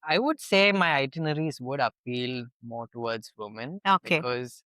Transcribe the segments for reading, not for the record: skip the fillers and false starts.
I would say my itineraries would appeal more towards women Okay. because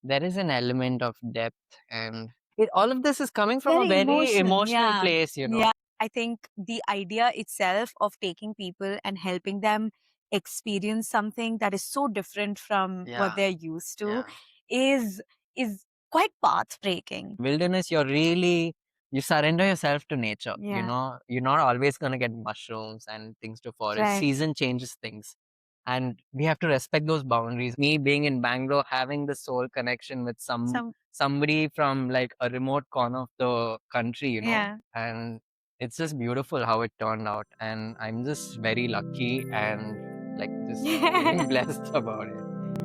there is an element of depth and all of this is coming from a Very very emotional. emotional Yeah. place. Yeah. I think the idea itself of taking people and helping them experience something that is so different from what Yeah, they're used to yeah. is is quite path breaking. Wilderness, you surrender yourself to nature. Yeah. You're not always going to get mushrooms and things to forest. Right. Season changes things. And we have to respect those boundaries. Me being in Bangalore, having the soul connection with Some somebody from like a remote corner of the country. yeah. And it's just beautiful how it turned out. And I'm just very lucky and like just feeling blessed about it.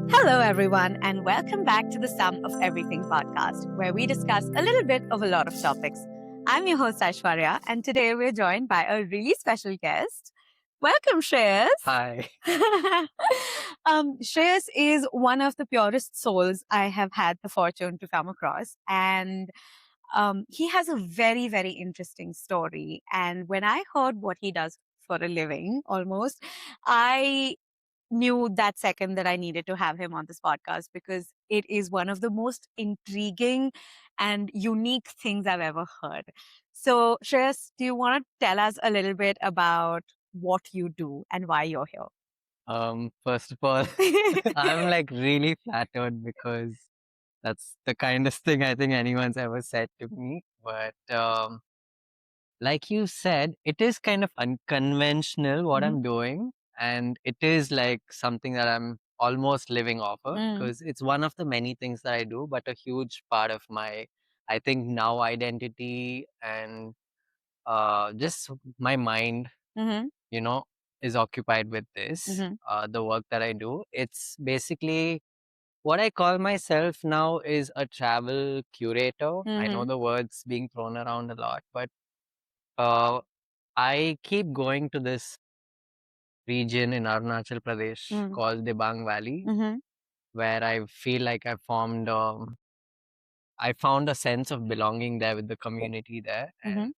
Hello, everyone, and welcome back to the Sum of Everything podcast, where we discuss a little bit of a lot of topics. I'm your host, Aishwarya, and today we're joined by a really special guest. Welcome, Shreyas. Hi. Shreyas is one of the purest souls I have had the fortune to come across, and he has a very, very interesting story. And when I heard what he does for a living, almost, I knew that second that I needed to have him on this podcast because it is one of the most intriguing and unique things I've ever heard. So, Shreyas, do you want to tell us a little bit about what you do and why you're here? First of all, I'm like really flattered because that's the kindest thing I think anyone's ever said to me. But like you said, it is kind of unconventional what Mhm. I'm doing. And it is like something that I'm almost living off of Mm. because it's one of the many things that I do, but a huge part of my, I think, now identity and just my mind, Mhm. you know, is occupied with this, Mhm. the work that I do. It's basically what I call myself now is a travel curator. I know Mhm. the words being thrown around a lot, but uh, I keep going to this region in Arunachal Pradesh Mm. called Dibang Valley, Mhm. where I feel like I found a sense of belonging there with the community there and Mhm.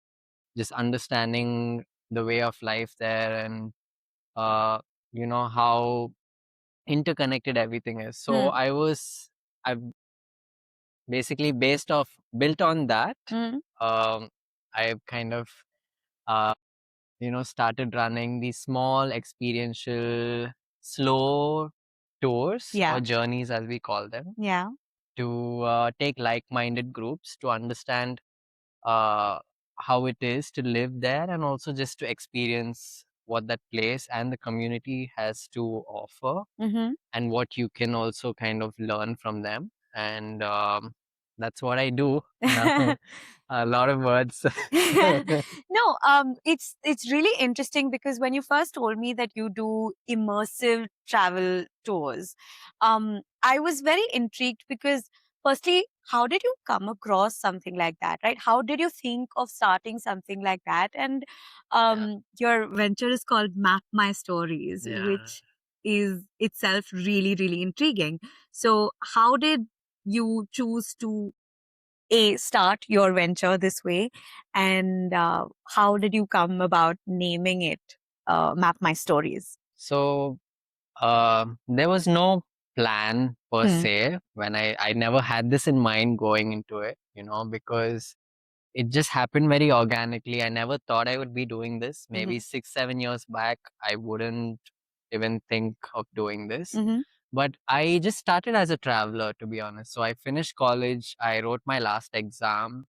just understanding the way of life there and, uh, how interconnected everything is. So Mm. I've basically built on that. Mm. Um, I've kind of, uh, started running these small experiential, slow tours or Yeah. journeys, as we call them, Yeah. to take like-minded groups to understand uh, how it is to live there and also just to experience what that place and the community has to offer Mhm. and what you can also kind of learn from them. And that's what I do now. A lot of words. No, it's really interesting because when you first told me that you do immersive travel tours, I was very intrigued because firstly, how did you come across something like that, right? How did you think of starting something like that? And Yeah. your venture is called Map My Stories, Yeah. which is itself really, really intriguing. So how did you choose to start your venture this way, and how did you come about naming it Map My Stories? So there was no plan per Hmm. se when I never had this in mind going into it, because it just happened very organically. I never thought I would be doing this. Maybe Mhm. 6, 7 years back, I wouldn't even think of doing this. Mhm. But I just started as a traveler, to be honest. So I finished college, I wrote my last exam,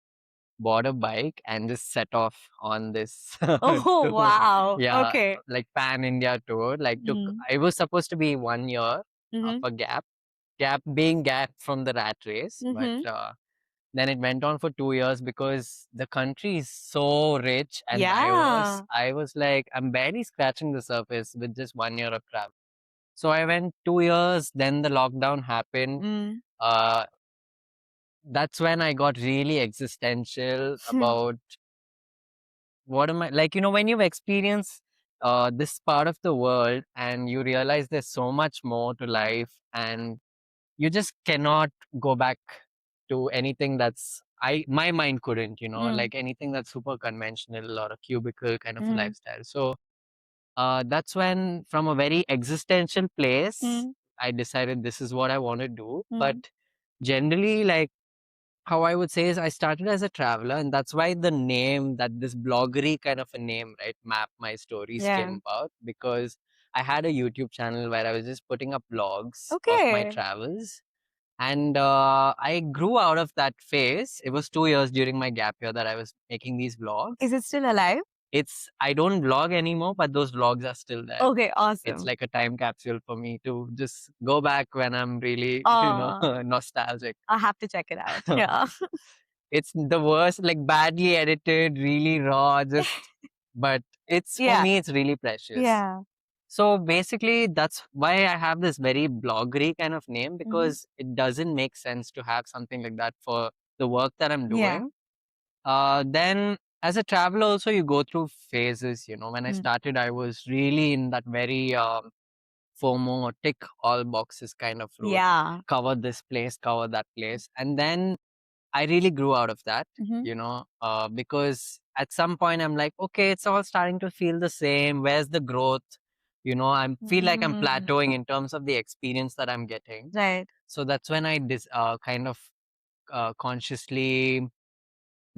bought a bike, and just set off on this Oh tour. wow! Yeah, Okay. like pan India tour. Like Mm. it was supposed to be 1 year of Mhm. a gap being gap from the rat race, but Mhm. then it went on for 2 years because the country is so rich and diverse. Yeah. I was like, I'm barely scratching the surface with just 1 year of travel. So I went 2 years, then the lockdown happened. Mm. Uh, that's when I got really existential about what am I like, when you've experienced this part of the world and you realize there's so much more to life and you just cannot go back to anything that's my mind couldn't, Mm. like anything that's super conventional or a cubicle kind of a Mm. lifestyle. So that's when, from a very existential place, Mm, I decided this is what I want to do. But mm, generally, like, how I would say is I started as a traveler, and that's why the name, that this bloggery kind of a name, right, Map My Stories, yeah. came about, because I had a YouTube channel where I was just putting up vlogs of my Okay. travels. And I grew out of that phase. It was 2 years during my gap year that I was making these vlogs. Is it still alive? I don't vlog anymore, but those vlogs are still there. Okay, It's awesome. like a time capsule for me to just go back when I'm really, Oh, nostalgic. I'll have to check it out. Yeah. It's the worst, like badly edited, really raw, just, but it's, for Yeah. me, it's really precious. Yeah. So basically, that's why I have this very bloggery kind of name, Mhm. because it doesn't make sense to have something like that for the work that I'm Yeah. doing. Then as a traveler also, you go through phases. When I Mm. started, I was really in that very FOMO, or tick all boxes kind of route. Yeah. Cover this place, cover that place. And then I really grew out of that, Mhm. because at some point I'm like, okay, it's all starting to feel the same. Where's the growth? I feel like I'm Mm. plateauing in terms of the experience that I'm getting. Right. So that's when I kind of consciously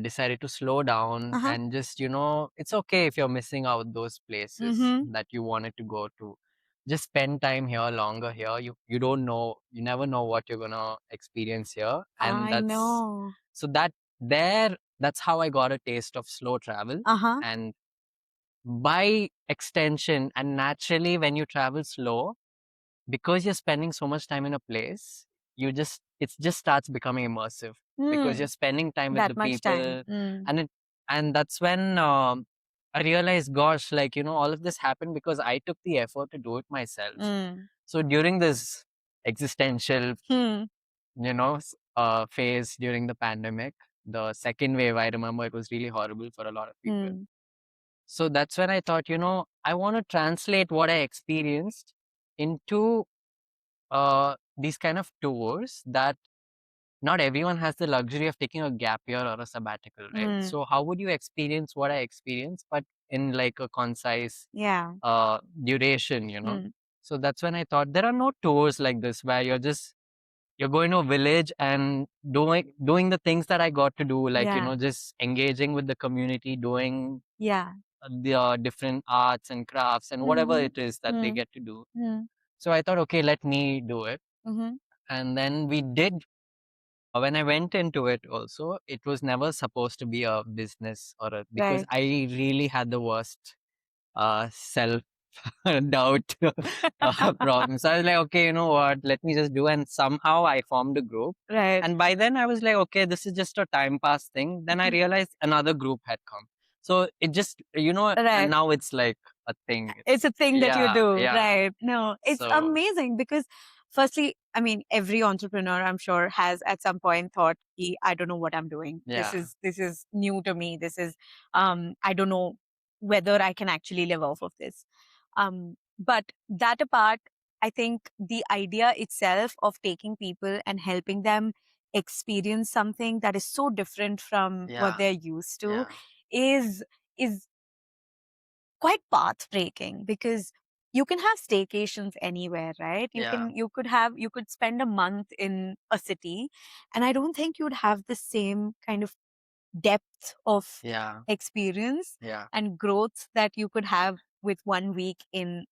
decided to slow down, Uh-huh. and just, it's okay if you're missing out those places Mhm. that you wanted to go to. Just spend time here, longer here. You don't know, you never know what you're gonna experience here. And I know. that's how I got a taste of slow travel. Uh-huh. And by extension, and naturally, when you travel slow, because you're spending so much time in a place, it just starts becoming immersive, because you're Mm. spending time with the That much time. people. Mm. And that's when I realized, gosh, like, all of this happened because I took the effort to do it myself. Mm. So during this existential, Hmm. phase during the pandemic, the second wave, I remember it was really horrible for a lot of people. Mm. So that's when I thought, I want to translate what I experienced into these kind of tours that not everyone has the luxury of taking a gap year or a sabbatical, right? Mm. So how would you experience what I experienced, but in like a concise Yeah. duration? Mm. So that's when I thought there are no tours like this where you're going to a village and doing the things that I got to do, like, Yeah. just engaging with the community, doing Yeah. the different arts and crafts and whatever Mhm. it is that they Mm. get to do. Mm. So I thought, okay, let me do it. Mhm. And then we did. When I went into it also, it was never supposed to be a business, because Right. I really had the worst self doubt problem. So I was like, okay, you know what? Let me just do. And somehow I formed a group. Right. And by then I was like, okay, this is just a time pass thing. Then I Mhm. realized another group had come. So it just, and Right. now it's like a thing. It's a thing that you Yeah, do, yeah. right? No, it's So amazing because firstly, I mean, every entrepreneur I'm sure has at some point thought, I don't know what I'm doing. yeah, This is new to me. This is I don't know whether I can actually live off of this. But that apart, I think the idea itself of taking people and helping them experience something that is so different from what yeah, they're used to yeah, is is quite path breaking because you can have staycations anywhere, right? yeah, You could spend a month in a city and I don't think you'd have the same kind of depth of yeah, experience yeah. and growth that you could have with 1 week in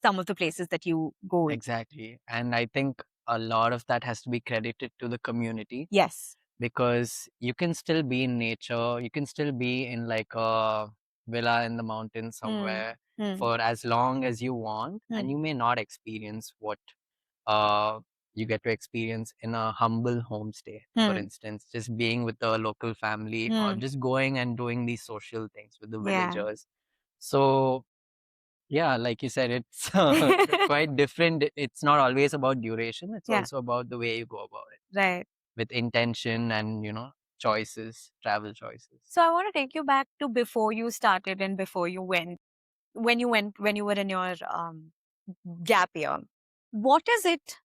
some of the places that you go in. Exactly. And I think a lot of that has to be credited to the community, Yes. because you can still be in nature, you can still be in like a villa in the mountains Hmm. somewhere Hmm. for as long as you want, Hmm. and you may not experience what uh, you get to experience in a humble homestay, for Hmm. instance, just being with the local family, or Hmm. just going and doing these social things with the Yeah. villagers. So yeah, like you said, it's quite different. It's not always about duration, it's Yeah. also about the way you go about it, Right. with intention and, choices, travel choices. So I want to take you back to before you started and before you went when you were in your gap year. What is it,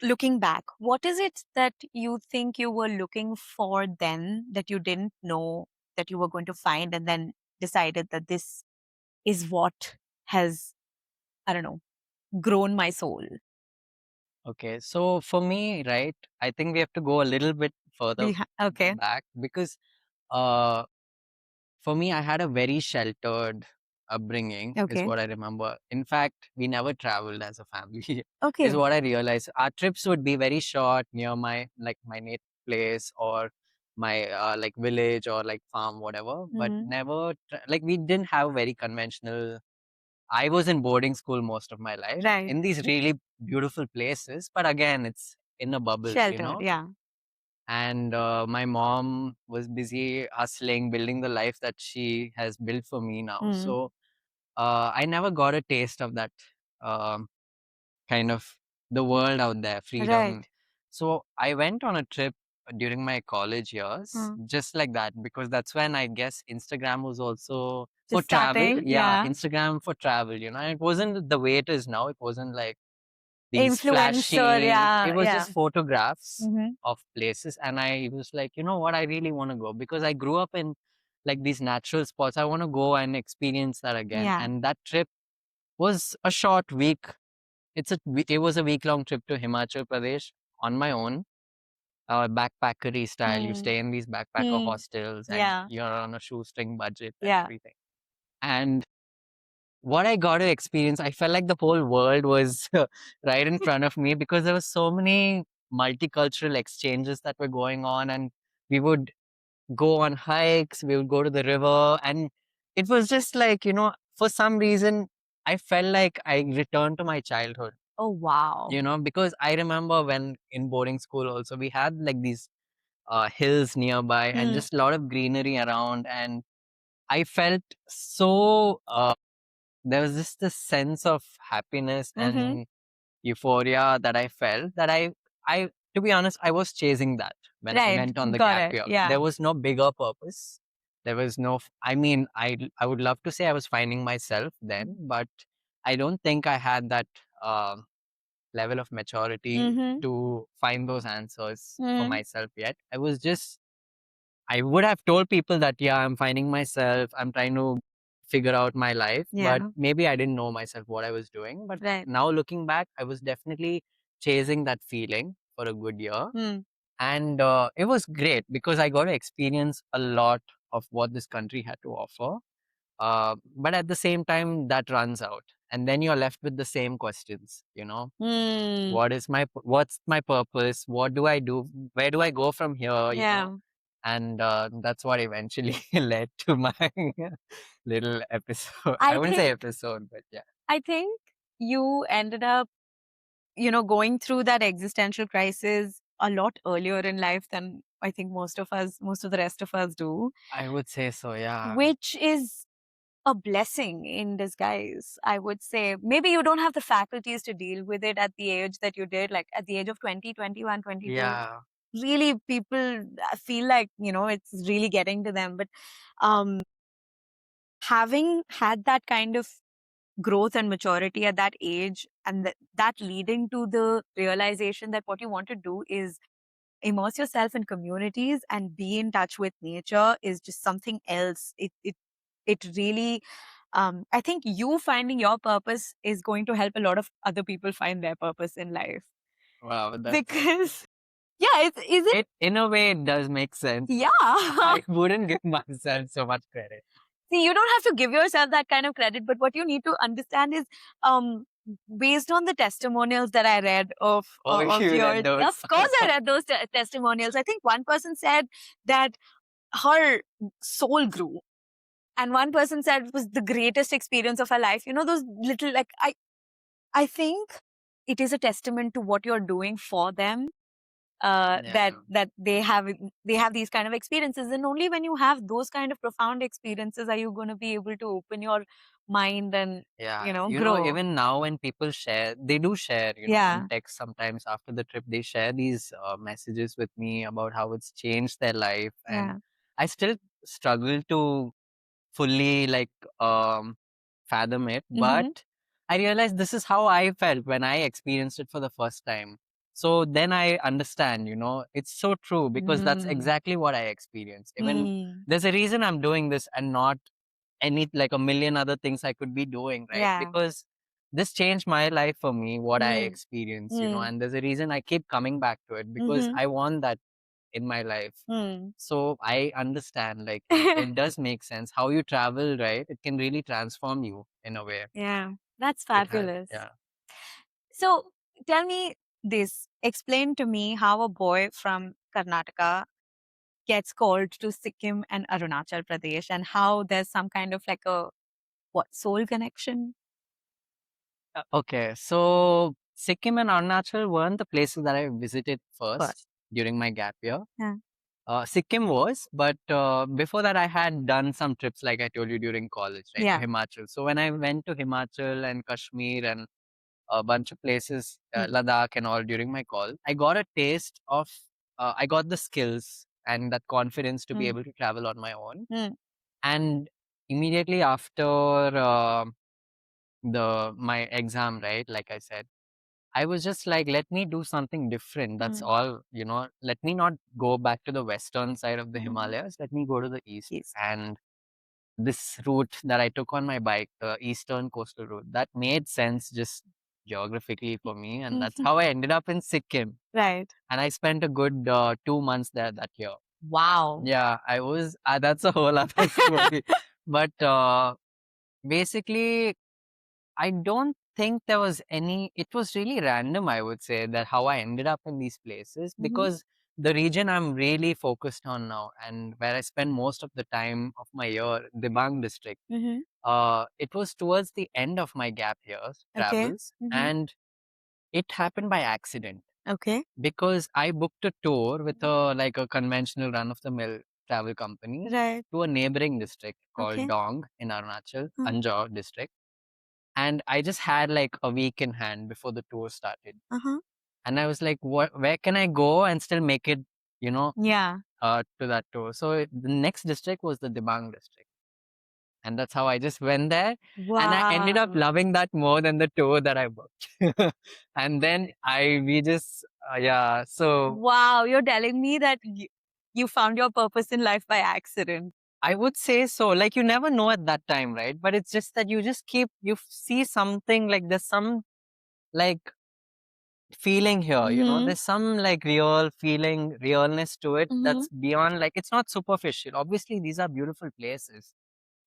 looking back, what is it that you think you were looking for then that you didn't know that you were going to find and then decided that this is what has, I don't know, grown my soul? Okay, so for me, right, I think we have to go a little bit further Okay. back because uh, for me, I had a very sheltered upbringing, is Okay. what I remember. In fact, we never traveled as a family, is Okay. what I realized. Our trips would be very short near my native place or my like village or like farm, whatever, but Mm-hmm. never like we didn't have very conventional. I was in boarding school most of my life Right. in these really beautiful places, but again, it's in a bubble, you Sheltered. know. Yeah. And my mom was busy hustling, building the life that she has built for me now. Mm. So I never got a taste of that um, kind of the world out there, freedom. Right. So I went on a trip during my college years, Mm. just like that, because that's when I guess Instagram was also for Just travel. starting. Yeah, Yeah. Instagram for travel, you know, and it wasn't the way it is now. It wasn't like these Influencer. flashy, it Yeah. was Yeah. just photographs Mm-hmm. of places. And I was like, you know what, I really want to go because I grew up in like these natural spots. I want to go and experience that again. Yeah. And that trip was a short week. It was a week-long trip to Himachal Pradesh on my own, backpackery style. You Mm. stay in these backpacker Mm. hostels and Yeah. you're on a shoestring budget and Yeah. everything. And what I got to experience, I felt like the whole world was right in front of me because there were so many multicultural exchanges that were going on, and we would go on hikes, we would go to the river, and it was just like, you know, for some reason, I felt like I returned to my childhood, Oh, wow. you know, because I remember when in boarding school also, we had like these hills nearby and Mm. just a lot of greenery around, and I felt so there was just this sense of happiness Mm-hmm. and euphoria that I felt that I to be honest, I was chasing that when I Right. went on the Got gap it. year. Yeah. There was no bigger purpose. There was no, I mean, I would love to say I was finding myself then, but I don't think I had that level of maturity Mm-hmm. to find those answers for Mm. myself yet. I would have told people that, yeah, I'm finding myself, I'm trying to figure out my life, but Yeah. maybe I didn't know myself what I was doing. But Right. now looking back, I was definitely chasing that feeling for a good year. Mm. And it was great because I got to experience a lot of what this country had to offer. But at the same time, that runs out. And then you're left with the same questions, you know, Mm. what's my purpose? What do I do? Where do I go from here? You know, Yeah. and that's what eventually led to my little episode. I I wouldn't say think episode, but yeah. I think you ended up, going through that existential crisis a lot earlier in life than I think most of the rest of us do, I would say so, yeah. which is a blessing in disguise, I would say. Maybe you don't have the faculties to deal with it at the age that you did, like at the age of 20, 21, 22. Yeah. Really, people feel like, it's really getting to them. But um, having had that kind of growth and maturity at that age, and that leading to the realization that what you want to do is immerse yourself in communities and be in touch with nature is just something else. It really, I think you finding your purpose is going to help a lot of other people find their purpose in life. Wow, that's Because yeah, is it? it. In a way, it does make sense. Yeah. I wouldn't give myself so much credit. See, you don't have to give yourself that kind of credit, but what you need to understand is, um, based on the testimonials that I read Oh, of you read yours. those? Of course, I read those testimonials. I think one person said that her soul grew, and one person said it was the greatest experience of her life. Those little, like, I think it is a testament to what you're doing for them, that Yeah. they have these kind of experiences, and only when you have those kind of profound experiences are you going to be able to open your mind and Yeah, grow. even now when people share, they do share, in Yeah. text sometimes after the trip, they share these messages with me about how it's changed their life. And Yeah. I still struggle to fully like um, fathom it, but Mm-hmm. I realized this is how I felt when I experienced it for the first time. So then I understand, it's so true because that's Mm. exactly what I experienced. Even Mm. there's a reason I'm doing this and not any like a million other things I could be doing, right? Yeah. Because this changed my life for me, what I Mm. experienced, Mm. and there's a reason I keep coming back to it because Mm-hmm. I want that in my life. Mm. So I understand, like, it does make sense how you travel, right? It can really transform you in a way. Yeah, that's It has, fabulous. yeah. So tell me this. Explain to me how a boy from Karnataka gets called to Sikkim and Arunachal Pradesh, and how there's some kind of like a what soul connection Okay, so Sikkim and Arunachal weren't the places that I visited first. first during my gap year. Yeah. Sikkim was, but before that, I had done some trips, like I told you, during college, right, to Yeah. Himachal. So when I went to Himachal and Kashmir and a bunch of places, Mm. Ladakh and all during my call, I got a taste of, I got the skills and that confidence to be Mm. able to travel on my own. Mm. And immediately after my exam, right, like I said, I was just like, let me do something different. That's Mm. all, let me not go back to the western side of the Mm. Himalayas. Let me go to the east. Yes. And this route that I took on my bike, the eastern coastal route, that made sense just geographically for me. And that's Mhm. how I ended up in Sikkim. Right. And I spent a good 2 months there that year. Wow. Yeah, that's a whole other story. But basically, I don't think there was it was really random, I would say, that how I ended up in these places Mm-hmm. because the region I'm really focused on now and where I spend most of the time of my year, Dibang district, Mm-hmm. it was towards the end of my gap years Okay. travels, Mm-hmm. and it happened by accident Okay. because I booked a tour with a conventional run of the mill travel company Right. to a neighboring district called Okay. Dong in Arunachal, Uh, Anjar district. And I just had like a week in hand before the tour started. uh-huh. And I was like, where can I go and still make it, you know, Yeah. to that tour? So the next district was the Dibang district. And that's how I just went there. And I ended up Wow. loving that more than the tour that I booked. And then we just, yeah. So Wow. You're telling me that you found your purpose in life by accident. I would say so. Like, you never know at that time, right? But it's just that you see something like there's some like feeling here, Mm-hmm. there's some like real feeling, realness to it Mm-hmm. that's beyond, like, it's not superficial. Obviously, these are beautiful places,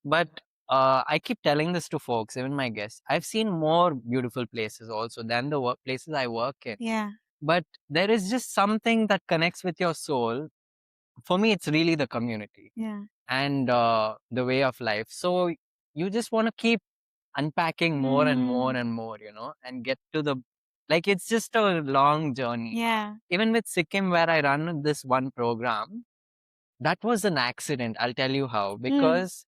but I keep telling this to folks, even my guests. I've seen more beautiful places also than the places I work in. Yeah. But there is just something that connects with your soul. For me, it's really the community Yeah. and the way of life. So you just want to keep unpacking more and more Mm. and more, and get to like, it's just a long journey. Yeah. Even with Sikkim, where I run this one program, that was an accident. I'll tell you how. Mm. Because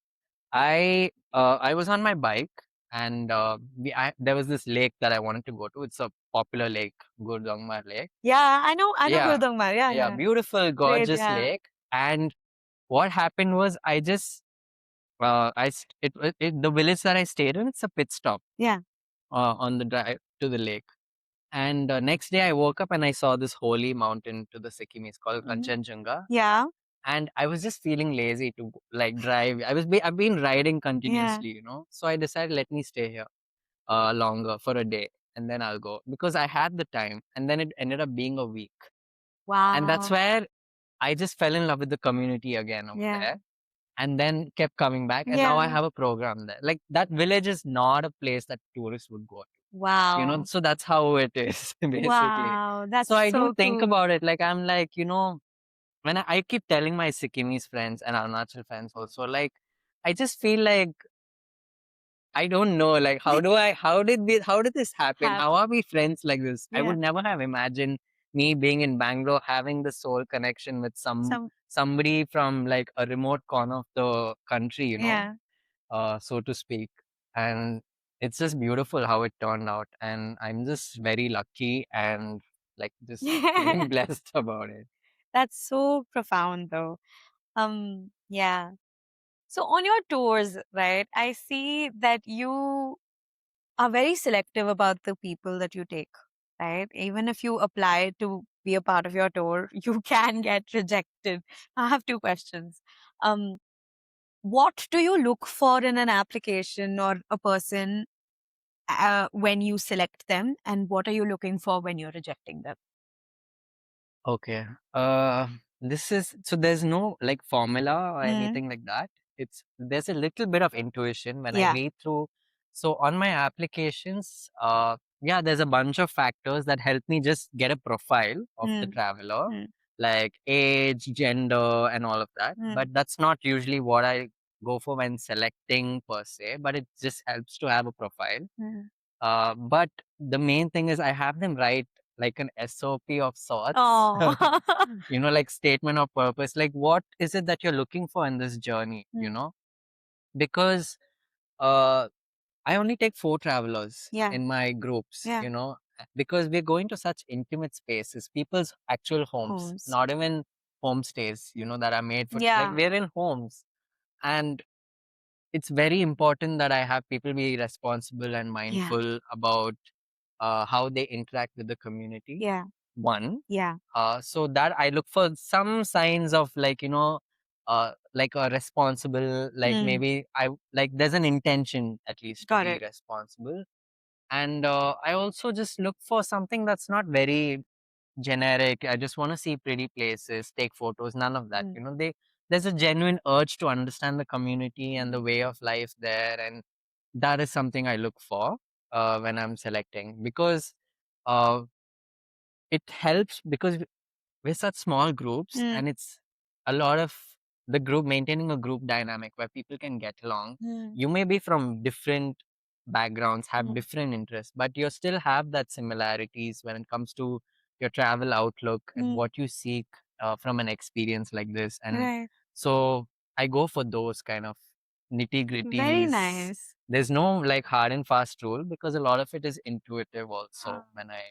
I was on my bike and there was this lake that I wanted to go to. It's a popular lake, Gurdongmar Lake. Yeah. I know Yeah, Gurdongmar. Yeah. yeah, Yeah. beautiful, Great. gorgeous Yeah. lake. And what happened was I just the village that I stayed in, it's a pit stop Yeah. on the drive to the lake. And next day I woke up and I saw this holy mountain to the Sikkim. It's called Mm. Kanchenjunga. Yeah. And I was just feeling lazy to like drive. I've been riding Yeah. continuously, So I decided, let me stay here longer for a day and then I'll go because I had the time. And then it ended up being a week. And that's Wow. where I just fell in love with the community again over Yeah. there. And then kept coming back. And now I Yeah. have a program there. Like, that village is not a place that tourists would go, Wow. so that's how it is basically. Wow. So That's I do so think cool. about it, like, I'm like, when I keep telling my Sikkimese friends and Arunachal friends also, like, I just feel like I don't know, like, how did this happen? Have How are we friends like this? I yeah. would never have imagined me being in Bangalore having the soul connection with Some somebody from like a remote corner of the country, yeah. so to speak. And it's just beautiful how it turned out. And I'm just very lucky and like just feeling blessed about it. That's so profound though. Yeah. So on your tours, right, I see that you are very selective about the people that you take, right? Even if you apply to be a part of your tour, you can get rejected. I have two questions. Um, what do you look for in an application or a person when you select them, and what are you looking for when you're rejecting them? Okay. This is so there's no like formula or Mm. anything like that. There's a little bit of intuition when I Yeah. read through. So on my applications, yeah, there's a bunch of factors that help me just get a profile of the Mm. traveler, Mm. like age, gender, and all of that. Mm. But that's not usually what I go for when selecting per se, but it just helps to have a profile. Mm. But the main thing is I have them write like an SOP of sorts, Oh. like statement of purpose. Like, what is it that you're looking for in this journey, Mm. Because uh, I only take 4 travelers Yeah. in my groups, Yeah. because we're going to such intimate spaces, people's actual homes, Homes. not even homestays, that are made for, like, Yeah. we're in homes. And it's very important that I have people be responsible and Yeah. mindful about how they interact with the community. Yeah. One, Yeah. so that I look for some signs of like a responsible, like Mm. maybe I like there's an intention at least to Got be it. responsible, and I also just look for something that's not very generic. I just want to see pretty places, take photos, none of that. Mm. There's a genuine urge to understand the community and the Mm. way of life there, and that is something I look for when I'm selecting, because uh, it helps because we're such small groups, Mm. and it's a lot of the group maintaining a group dynamic where people can get along. Mm. You may be from different backgrounds, have Mm. different interests, but you still have that similarities when it comes to your travel outlook and Mm. what you seek from an experience like this. And Right. so I go for those kind of nitty Very gritties. nice. There's no like hard and fast rule because a lot of it is intuitive also Ah. when I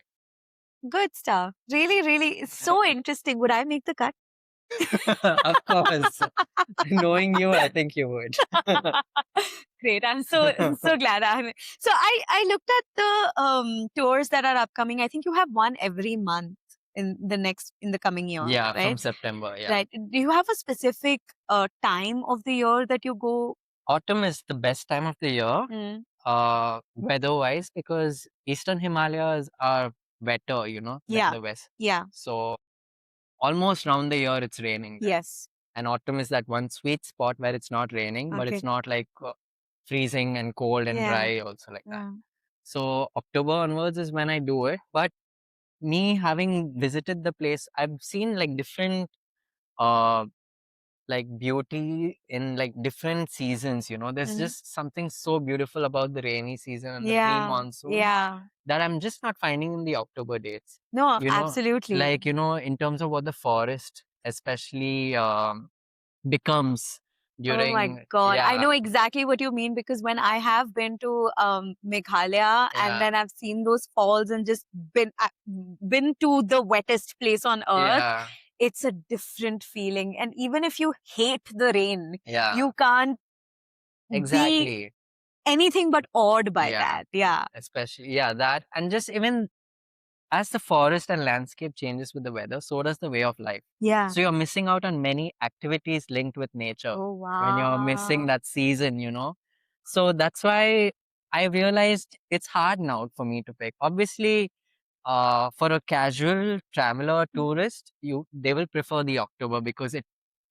Good stuff. Really, really, it's so interesting. Would I make the cut? of course. Knowing you, I think you would. Great. I'm so glad. I looked at the tours that are upcoming. I think you have one every month in the coming year, Yeah, from right? September. Yeah. Right. Do you have a specific time of the year that you go? Autumn is the best time of the year, Mm. weather-wise, because Eastern Himalayas are wetter, than Yeah. the west. Yeah. So almost round the year it's raining there. Yes. And autumn is that one sweet spot where it's not raining, but Okay. it's not like freezing and cold and Yeah. dry also like that. Yeah. So October onwards is when I do it. But me having visited the place, I've seen like different uh like beauty in like different seasons. There's Mhm. just something so beautiful about the rainy season and the Yeah. pre-monsoon Yeah. that I'm just not finding in the October dates. No, you know absolutely. like in terms of what the forest especially becomes Oh my during, God. I yeah, know exactly what you mean, because when I have been to Meghalaya and yeah, then I've seen those falls and just been to the wettest place on earth, yeah, it's a different feeling. And even if you hate the rain, yeah, you can't be exactly, anything but awed by yeah, that. Yeah. especially, yeah, that. And just even as the forest and landscape changes with the weather, so does the way of life. Yeah. So you're missing out on many activities linked with nature Oh, when you're missing wow. that season. So that's why I realized it's hard now for me to pick. Obviously, for a casual traveler tourist, they will prefer the October because it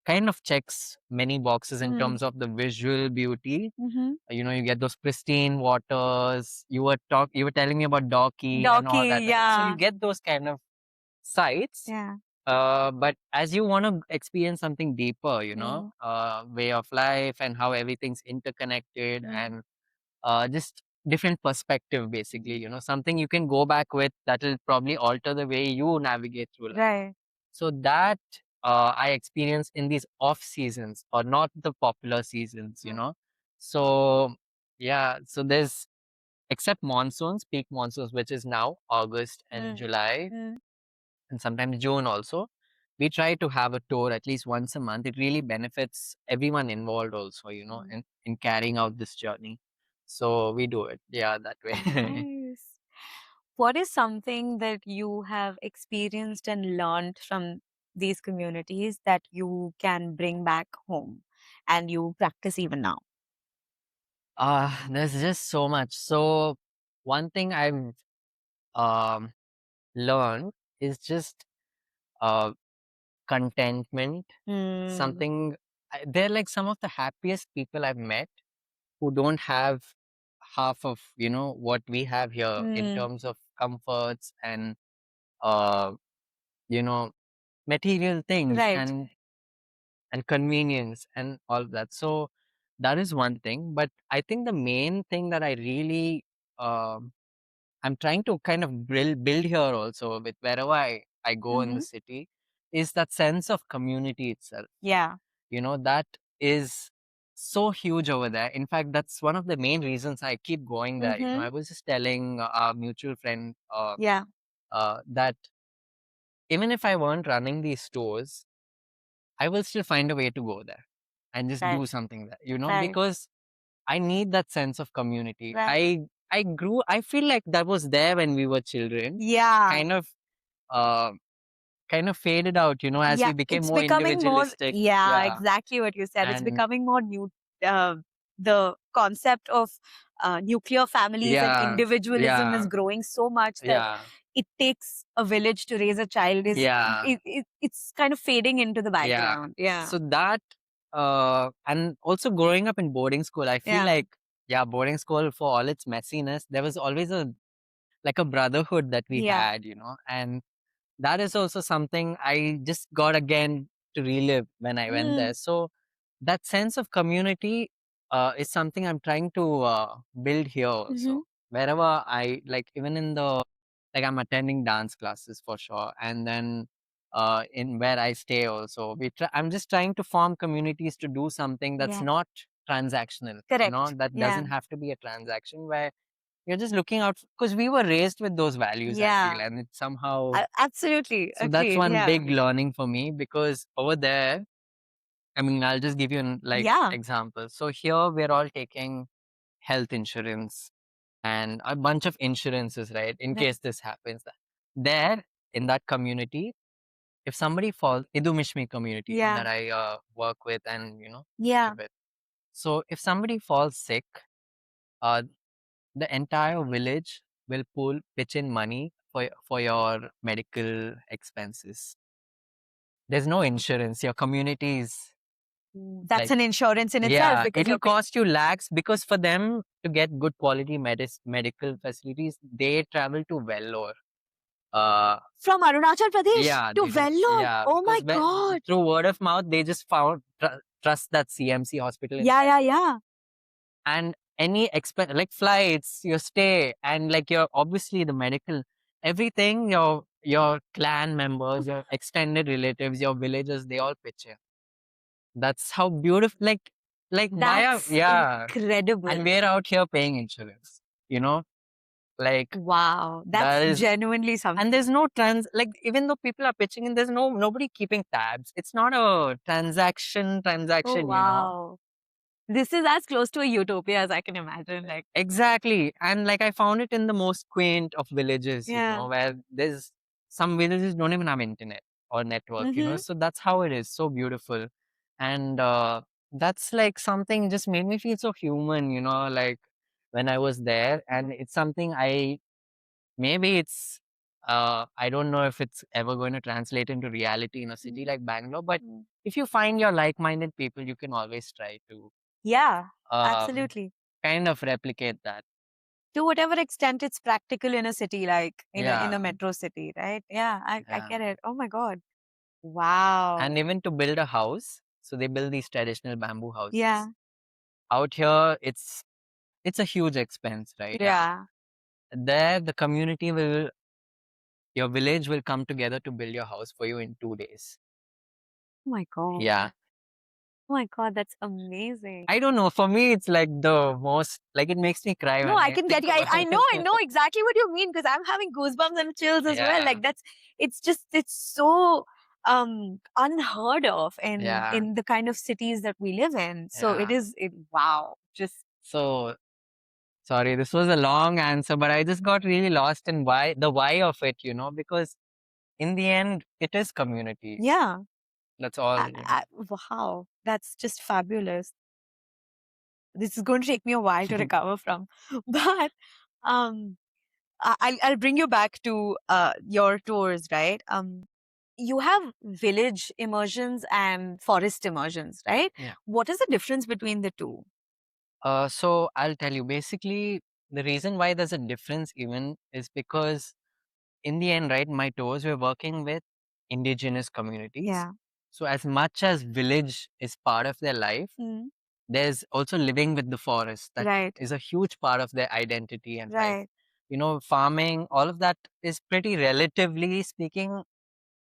kind of checks many boxes in Mm. terms of the visual beauty. Mm-hmm. You get those pristine waters. You were telling me about Doki and all that, Doki, right? So you yeah. get those kind of sights. Yeah. But as you want to experience something deeper, Mm. way of life and how everything's interconnected, Mm. and just different perspective, basically, something you can go back with that will probably alter the way you navigate through life. Right. So that I experience in these off seasons or not the popular seasons. So yeah, so there's except monsoons, peak monsoons, which is now August and Mm. July Mm. and sometimes June also. We try to have a tour at least once a month. It really benefits everyone involved also, Mm. in carrying out this journey. So we do it, yeah, that way. Nice. What is something that you have experienced and learned from these communities that you can bring back home? and you practice even now? There's just so much. So one thing I've um learned is just uh contentment. Mm, Something they're like some of the happiest people I've met who don't have half of what we have here in mm, terms of comforts and uh you know material things right. and convenience and all of that. So that is one thing. But I think the main thing that I really um I'm trying to kind of build here also with wherever I go in the Mm-hmm. city is that sense of community itself. Yeah. That is so huge over there. In fact, that's one of the main reasons I keep going there. Mm-hmm. I was just telling our mutual friend Yeah. that even if I weren't running these stores, I will still find a way to go there and just Right. do something there, Right. because I need that sense of community. Right. I feel like that was there when we were children, Yeah. kind of uh, kind of faded out, as Yeah. we became It's more becoming more, individualistic. yeah, Yeah. exactly what you said. It's And becoming more new. Uh, the concept of nuclear families and yeah, individualism is yeah, growing so much that yeah, it takes a village to raise a child is yeah, it's kind of fading into the yeah. background. Yeah. So that, and also growing up in boarding school, I feel Yeah. like, yeah, boarding school for all its messiness, there was always like a brotherhood that we Yeah. had, and that is also something I just got again to relive when I went Mm. there. So that sense of community is something I'm trying to build here Mm-hmm. also. Wherever I like, even in like I'm attending dance classes for sure, and then in where I stay also, I'm just trying to form communities to do something that's Yeah. not transactional. Correct. That Yeah. doesn't have to be a transaction where you're just looking out because we were raised with those values. I feel, Yeah. and it's somehow Absolutely so that's agreed. one Yeah. big learning for me because over there, I mean, I'll just give you an like Yeah. example. So here we're all taking health insurance and a bunch of insurances, right? In Right. case this happens. There in that community, if somebody falls, Idumishmi community Yeah. that I work with and Yeah. live with. So if somebody falls sick, uh, the entire village will pitch in money for your medical expenses. There's no insurance. Your community is That's like, an insurance in itself yeah, because it'll you're paying cost you lakhs because for them to get good quality medical facilities, they travel to Vellore. Uh, from Arunachal Pradesh yeah, to they do. Vellore. Yeah, Oh my because God. through word of mouth, they just found trust that CMC hospital in Yeah, there. yeah, yeah. And any expense like flights, your stay, and like your obviously the medical, everything, your clan members, your extended relatives, your villagers, they all pitch in. That's how beautiful, like why are That's yeah, and incredible. we're out here paying insurance, you know, like Wow. That's that is, genuinely and something. there's no like even though people are pitching in, there's nobody keeping tabs. It's not a Oh, transaction. wow. This is as close to a utopia as I can imagine. Like, Exactly. And like I found it in the most quaint of villages, yeah. where there's some villages don't even have internet or network. Mm-hmm. So that's how it is. So beautiful. And that's like something just made me feel so human, like when I was there. And it's something maybe it's, I don't know if it's ever going to translate into reality in a city like Bangalore, but Mm. if you find your like-minded people, you can always try to Yeah, um, absolutely. kind of replicate that. To whatever extent it's practical in a city, like in a Yeah, metro city, right? Yeah, I yeah. get it. Oh my God. Wow. And even to build a house, so they build these traditional bamboo Yeah. houses. Out here, it's a huge expense, right? Yeah. There, the community your village will come together to build your house for you in 2 days. Oh my God. Yeah. Oh my God, that's amazing. I don't know. For me, it's like the most, like it makes me cry No, when I I can get think you. about I it. know exactly what you mean because I'm having goosebumps and chills as well. Yeah. Like it's so unheard of Yeah. in the kind of cities that we live in. So Yeah. wow. Just So sorry, this was a long answer, but I just got really lost in the why of it, because in the end, it is community. yeah. That's all. Wow, that's just fabulous. This is going to take me a while to recover from, but um, I'll bring you back to your tours, right? You have village immersions and forest immersions, right? Yeah. What is the difference between the two? So I'll tell you. Basically, the reason why there's a difference even is because in the end, right, my tours we're working with indigenous communities. Yeah. So as much as village is part of their life, Mm. there's also living with the forest that Right. is a huge part of their identity and life. Right. Farming, all of that is pretty relatively speaking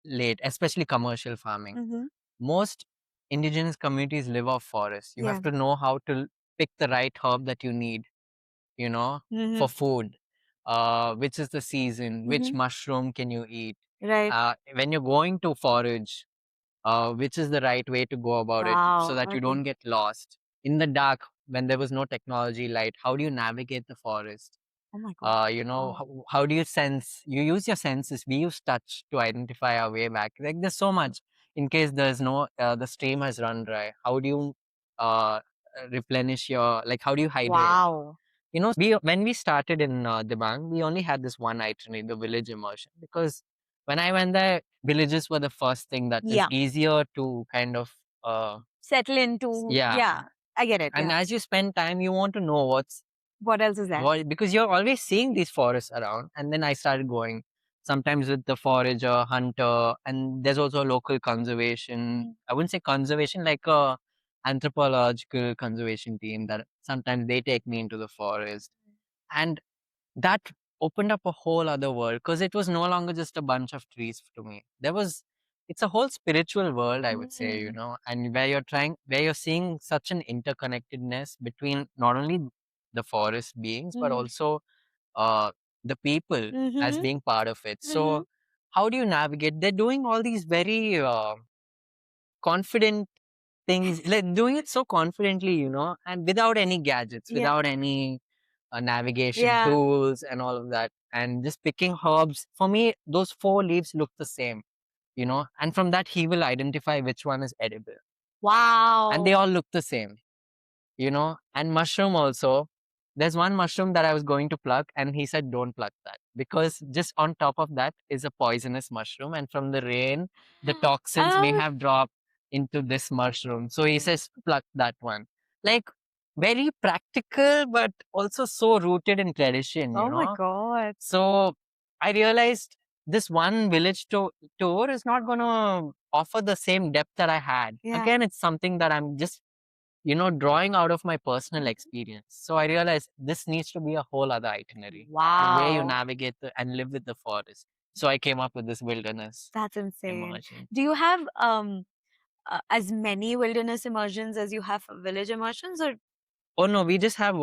late, especially commercial farming. Mm-hmm. Most indigenous communities live off forests. You Yeah. have to know how to pick the right herb that you need, Mm-hmm. for food. Which is the season, which Mm-hmm. mushroom can you eat? Right. When you're going to forage, which is the right way to go about it so Wow. that you Okay. don't get lost in the dark when there was no technology light? How do you navigate the forest? Oh my God. Wow. How do you sense? You use your senses. We use touch to identify our way back. Like there's so much. In case there's no, the stream has run dry. How do you replenish your, like? How do you hydrate? Wow. We when we started in Dibang, we only had this one itinerary, the village immersion, because when I went there, villages were the first thing that is Yeah. easier to kind of Settle into. yeah. Yeah. I get it. And Yeah. as you spend time, you want to know What else is there? because you're always seeing these forests around. And then I started going sometimes with the forager, hunter, and there's also local conservation. Mm. I wouldn't say conservation, like a anthropological conservation team that sometimes they take me into the forest. And that opened up a whole other world because it was no longer just a bunch of trees to me. It's a whole spiritual world, I would say, Mm. and where you're seeing such an interconnectedness between not only the forest beings, but Mm. also uh, the people as Mm-hmm. being part of it. Mm-hmm. So, how do you navigate? They're doing all these very confident things, like doing it so confidently, and without any gadgets, Yeah. without any navigation Yeah. tools and all of that, and just picking herbs. For me, those four leaves look the same, and from that he will identify which one is edible, and they Wow. all look the same. And mushroom also. There's one mushroom that I was going to pluck, and he said, don't pluck that because just on top of that is a poisonous mushroom. And from the rain, the toxins may Uh, have dropped into this mushroom. So he says, pluck that one. Like, very practical, but also so rooted in tradition, oh my God. So I realized this one village tour is not going to offer the same depth that I had. Yeah. Again, it's something that I'm just drawing out of my personal Mhm. experience. So I realized this needs to be a whole other itinerary, the way you Wow. navigate and live with the forest. So I came up with this wilderness That's insane. immersion. Do you have as many wilderness immersions as you have village immersions, or Oh no, we just have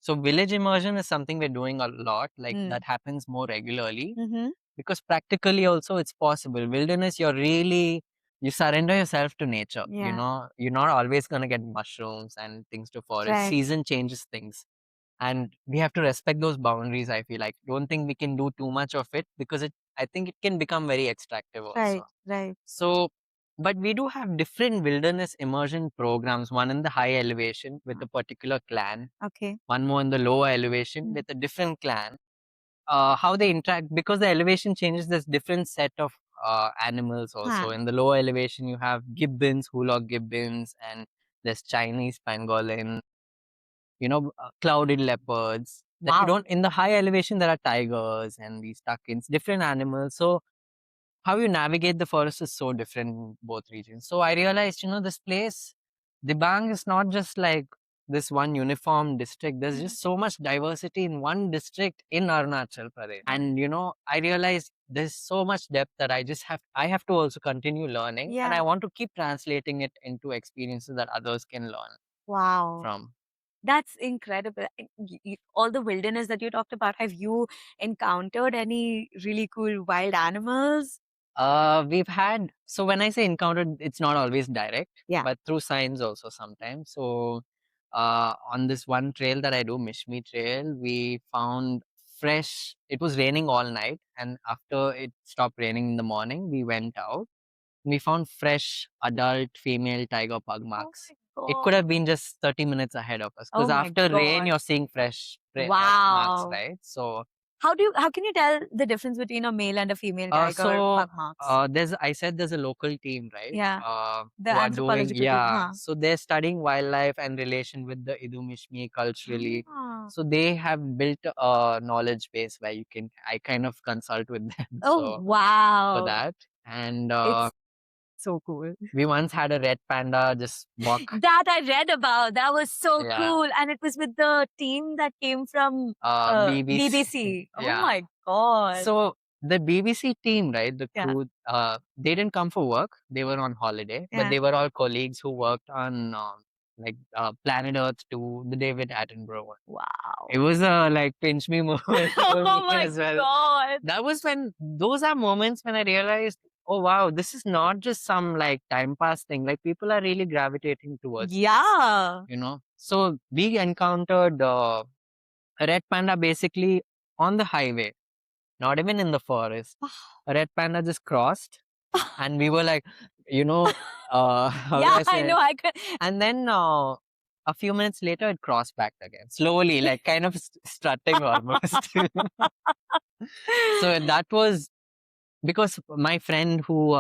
so village immersion is something we're doing a lot. Like mm. that happens more regularly Mm-hmm. because practically also it's possible. Wilderness, you surrender yourself to nature. Yeah. You're not always gonna get mushrooms and things to forest. Right. Season changes things. And we have to respect those boundaries. I feel like don't think we can do too much of it because I think it can become very extractive also. Right. Right. So but we do have different wilderness immersion programs, one in the high elevation with a particular clan, Okay. one more in the lower elevation Mm. with a different clan. How they interact, because the elevation changes, there's different set of animals also. Huh. In the lower elevation you have gibbons, hulok gibbons, and there's Chinese pangolin, clouded leopards that you Wow. don't. In the high elevation there are tigers and these tuckins, different animals. So how you navigate the forest is so different in both regions. So I realized, this place, Dibang, is not just like this one uniform district. There's Mhm. just so much diversity in one district in Arunachal Pradesh. And I realized there's so much depth that I have to also continue learning, and I Yeah. want to keep translating it into experiences that others can learn Wow. from. That's incredible. All the wilderness that you talked about, have you encountered any really cool wild animals? We've had, so when I say encountered, it's not always direct, Yeah. but through signs also sometimes. So, on this one trail that I do, Mishmi Trail, we found fresh. It was raining all night, and after it stopped raining in the morning, we went out. We found fresh adult female tiger pug Oh marks. my It could god. have been just 30 minutes ahead of us Oh because my after rain, god. you're seeing fresh marks, Wow. right? So, How can you tell the difference between a male and a female uh, tiger so pug marks? I said there's a local team, right? Yeah. The Who are doing, anthropological team, huh? so they're studying wildlife and relation with the Idumishmi culturally. Ah. So they have built a knowledge base where I kind of consult with them. Oh So for wow. that, and It's so cool. we once had a red panda just walk, That I read about. That was so yeah, cool. And it was with the team that came from BBC, BBC. Oh yeah. my god. So the BBC team, right, the Yeah. crew, they didn't come for work. They were on holiday, but Yeah. they were all colleagues who worked on Planet Earth 2, the David Attenborough one. It Wow. was a like pinch me moment for Oh me my as well. god. That was when those are moments when I realized, oh wow, this is not just some like time pass thing. Like people are really gravitating towards this, Yeah. So we encountered a red panda basically on the highway, not even in the forest. A red panda just crossed, and we were like, how do Yeah, I I say know. it? I could. And then a few minutes later, it crossed back again, slowly, like kind of strutting almost. So that was because my friend who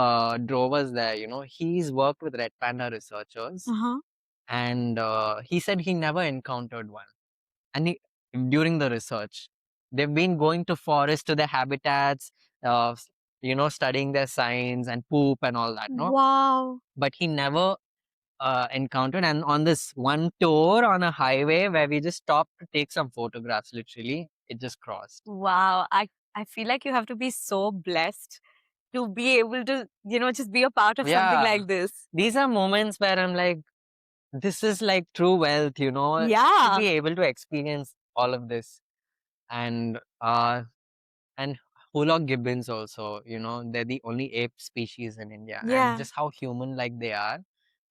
drove us there, he's worked with red panda researchers, Uh-huh. and he said he never encountered one. And during the research, they've been going to forest to their habitats, studying their signs and poop and all that, no? Wow. But he never encountered. And on this one tour on a highway where we just stopped to take some photographs, literally, it just crossed. Wow. I feel like you have to be so blessed to be able to, just be a part of something Yeah, like this. these are moments where I'm like, this is like true wealth, to Yeah. be able to experience all of this. And Hulok gibbons also, they're the only ape species in India, and Yeah. just how human like they are.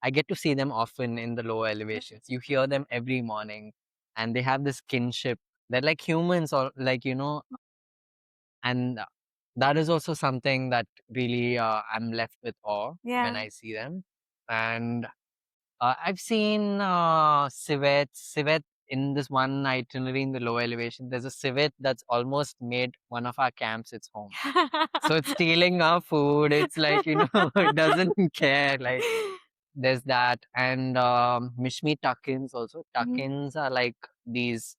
I get to see them often in the lower elevations. You hear them every morning, and they have this kinship. They're like humans, or like, and that is also something that really I'm left with awe when Yeah. I see them. And I've seen civet in this one itinerary in the low elevation. There's a civet that's almost made one of our camps its home. So it's stealing our food. It's like, it doesn't care. Like there's that. And Mishmi tuckins also. Mhm. Tuckins are like these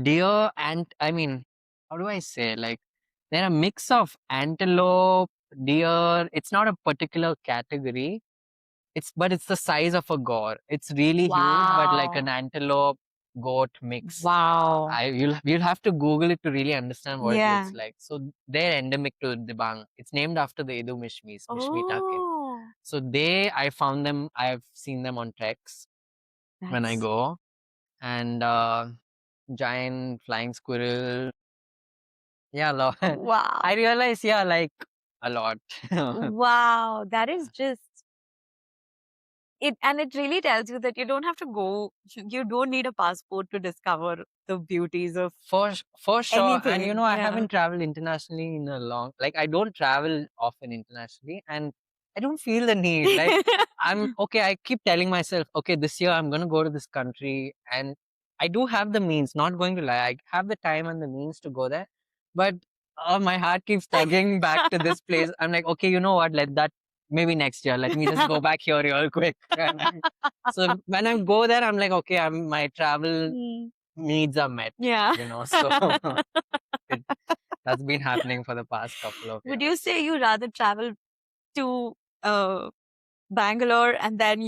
deer and I mean, how do I say? Like they're a mix of antelope, deer. It's not a particular category. But it's the size of a gaur. It's really huge, but like an Wow. antelope goat mix. Wow. You'll have to Google it to really understand what it Yeah. looks like. So they're endemic to Dibang. It's named after the Idu Mishmis, Mishmitakin. Oh, So I found them. I've seen them on treks when I that's go, and giant flying squirrel. Yeah, wow. I realize, yeah, like a lot. Wow. That is just it. And it really tells you that you don't have to go, you don't need a passport to discover the beauties of For sure. And anything. I Yeah. haven't traveled internationally in a long like I don't travel often internationally, and I don't feel the need. Like I'm okay, I keep telling myself, okay, this year I'm gonna go to this country, and I do have the means, not going to lie. I have the time and the means to go there. But my heart keeps tugging back to this place. I'm like, okay, you know what? Let that maybe next year. Let me just go back here real quick. So when I go there, I'm like, okay, my travel Mm, needs are met, yeah. so it, that's been happening for the past couple of Would you years. say you rather travel to uh, Bangalore and then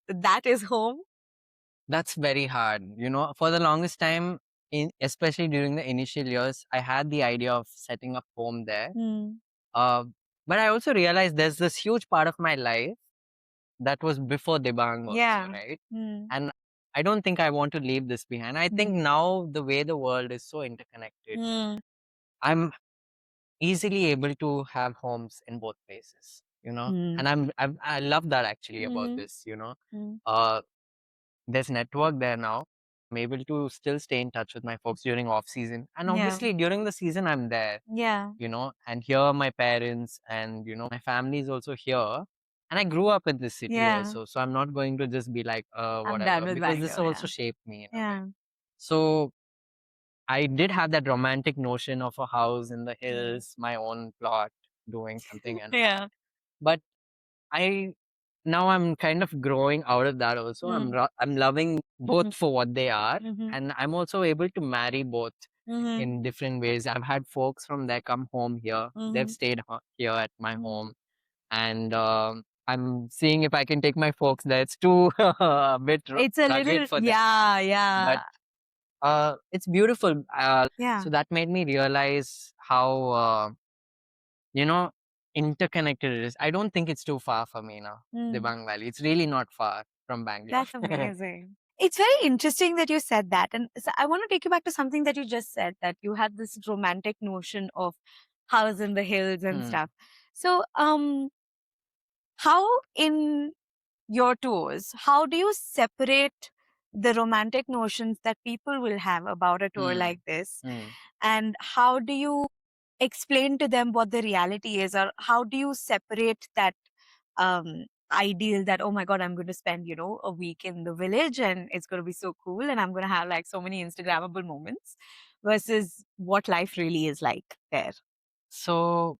that is home? That's very hard. For the longest time, especially during the initial years, I had the idea of setting up home there. Mm. Uh, but I also realized there's this huge part of my life that was before Debang also, Yeah. right? Mm. And I don't think I want to leave this behind. I think Mm. now the way the world is so interconnected, Mm. I'm easily able to have homes in both places, Mm. and I love that actually about Mm. this, Mm. uh, there's network there now. I'm able to still stay in touch with my folks during off season. And Yeah. obviously during the season I'm there, Yeah. and here my parents and my family is also here. And I grew up in this city Yeah. also. So I'm not going to just be like, I'm done whatever, with because this Bangalore. also shaped me in a way. Yeah. So I did have that romantic notion of a house in the hills, my own plot, doing something and Yeah. but I now I'm kind of growing out of that also. I'm loving both for what they are, and I'm also able to marry both in different ways. I've had folks from there come home here. They've stayed here at my home, and I'm seeing if I can take my folks there. It's too a bit It's a rugged little, for them, yeah, but yeah. it's beautiful. Yeah. So that made me realize how you know, interconnected it is. I don't think it's too far for me now, Dibang Valley. It's really not far from Bangalore. That's amazing. It's very interesting that you said that. And so I want to take you back to something that you just said, that you had this romantic notion of house in the hills and stuff. So, how in your tours, how do you separate the romantic notions that people will have about a tour like this? And how do you explain to them what the reality is, or how do you separate that ideal that, oh my god, I'm going to spend a week in the village and it's going to be so cool and I'm going to have like so many Instagrammable moments, versus what life really is like there? So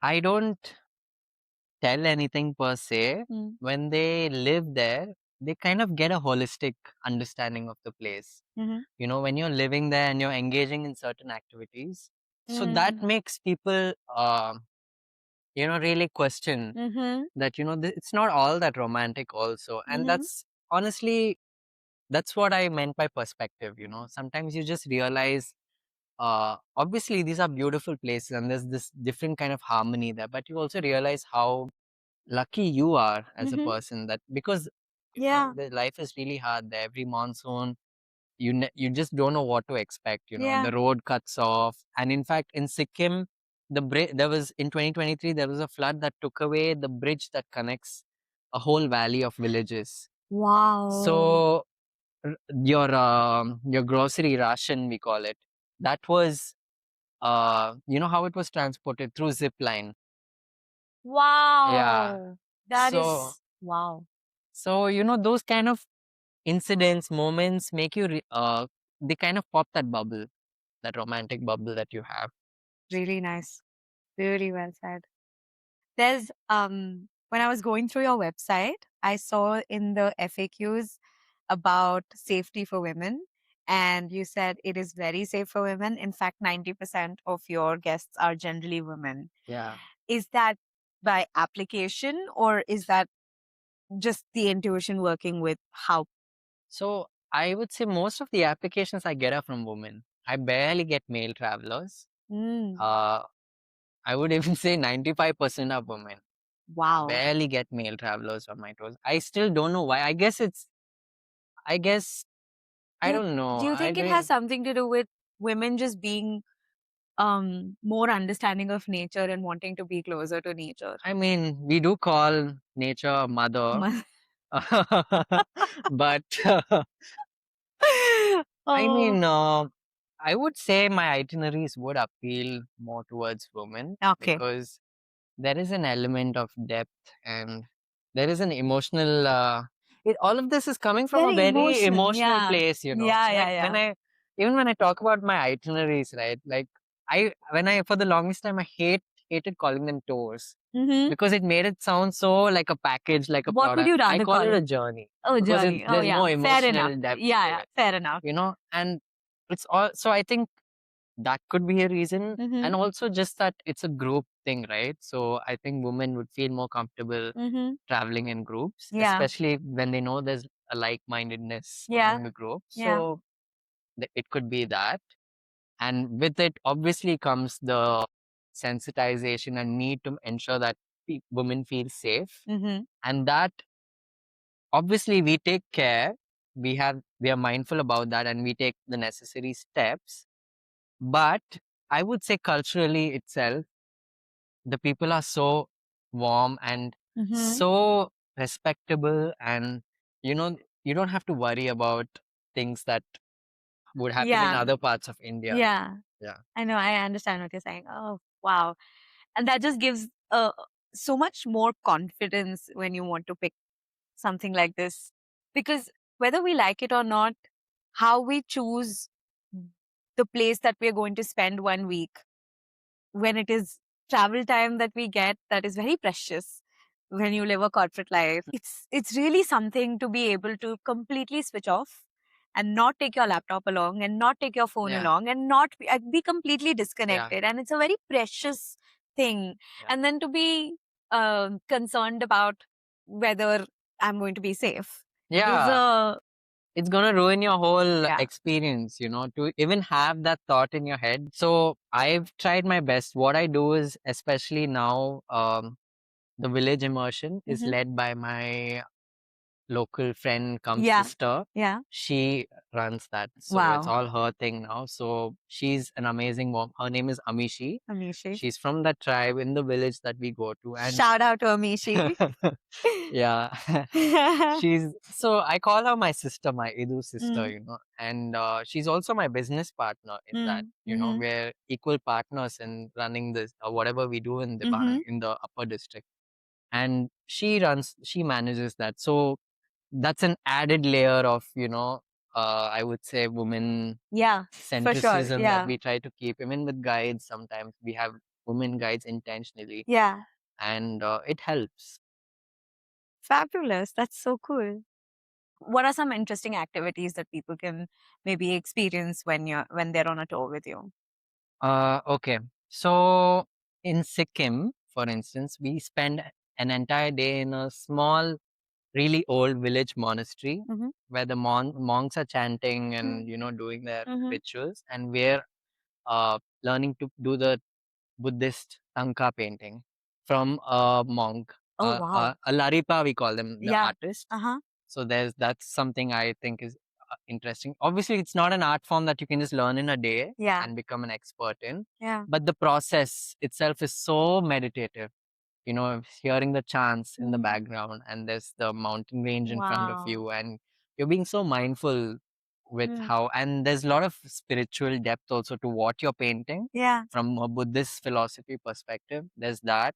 I don't tell anything per se. When they live there, they kind of get a holistic understanding of the place. When you're living there and you're engaging in certain activities, so that makes people, really question that, it's not all that romantic also. And that's honestly, that's what I meant by perspective. Sometimes you just realize, obviously these are beautiful places and there's this different kind of harmony there, but you also realize how lucky you are as a person, that because Yeah. the life is really hard there. Every monsoon, you just don't know what to expect. Yeah. The road cuts off, and in fact, in Sikkim, there was in 2023 there was a flood that took away the bridge that connects a whole valley of villages. Wow. So your grocery ration, we call it, that was how it was transported through zip line. Yeah. Wow. That So is wow. so those kind of incidents, moments make you they kind of pop that bubble, that romantic bubble that you have. Really nice. Very well said. There's when I was going through your website, I saw in the FAQs about safety for women, and you said it is very safe for women. In fact, 90% of your guests are generally women. Yeah. Is that by application, or is that just the intuition working with how? So I would say most of the applications I get are from women. I barely get male travelers. Uh, I would even say 95% are women. Wow. Barely get male travelers on my tours. I still don't know why. I guess I don't know. Do you think it has something to do with women just being more understanding of nature and wanting to be closer to nature? I mean, we do call nature mother, but I mean, I would say my itineraries would appeal more towards women Okay. because there is an element of depth and there is an emotional. All of this is coming from a Very very emotional yeah. place, Yeah, So like yeah. even when I talk about my itineraries, right? Like for the longest time, I hated calling them tours because it made it sound so like a package, like a What would product. you I rather call call it a it? journey Oh, because journey. Oh, there's yeah. no Fair enough. emotional depth Yeah, to yeah. it, Fair enough. and it's all. So I think that could be a reason, and also just that it's a group thing, right? So I think women would feel more comfortable traveling in groups, Yeah. especially when they know there's a like-mindedness Yeah. among the group. Yeah. So it could be that, and with it obviously comes the sensitization and need to ensure that women feel safe, and that obviously we take care. We are mindful about that, and we take the necessary steps. But I would say culturally itself, the people are so warm and so respectable, and you don't have to worry about things that would happen in Yeah. other parts of India. Yeah. Yeah. I know. I understand what you're saying. Oh, wow. And that just gives so much more confidence when you want to pick something like this. Because whether we like it or not, how we choose the place that we're going to spend 1 week, when it is travel time that we get, that is very precious when you live a corporate life. It's really something to be able to completely switch off and not take your laptop along and not take your phone Yeah. along and not be completely Yeah. disconnected. And it's a very precious thing. Yeah. And then to be concerned about whether I'm going to be safe is Yeah. a It's gonna ruin your whole yeah. experience, to even have that thought in your head. So I've tried my best. What I do is, especially now, the village immersion is Hmm. led by my local friend cum Yeah. sister. Yeah. She runs that. So it's Wow. all her thing now. So she's an amazing mom. Her name is Amishi. Amishi. She's from that tribe in the village that we go to. And Shout out to Amishi. yeah. So I call her my sister, my Idu sister, Mm, and she's also my business partner in that, mm, mhm, we're equal partners in running this, whatever we do in mhm. in the upper district. And she manages that. So that's an added layer of, I would say women Yeah, for sure. centricism that Yeah, we try to keep. Even with guides, sometimes we have women guides intentionally, yeah. and it helps. Fabulous. That's so cool. What are some interesting activities that people can maybe experience when they're on a tour with you? Okay. So in Sikkim, for instance, we spend an entire day in a small, really old village monastery Mm-hmm. where the monks are chanting and, doing their Mm-hmm. rituals, and we're learning to do the Buddhist tanka painting from a monk, Oh wow. a Laripa, we call them, the Yeah. artist. Uh-huh. So that's something I think is interesting. Obviously, it's not an art form that you can just learn in a day Yeah. and become an expert in, Yeah. but the process itself is so meditative. Hearing the chants in the Mm. background, and there's the mountain range in front of Wow. you, and you're being so mindful with Mm. how, and there's a lot of spiritual depth also to what you're painting Yeah. from a Buddhist philosophy perspective. There's that.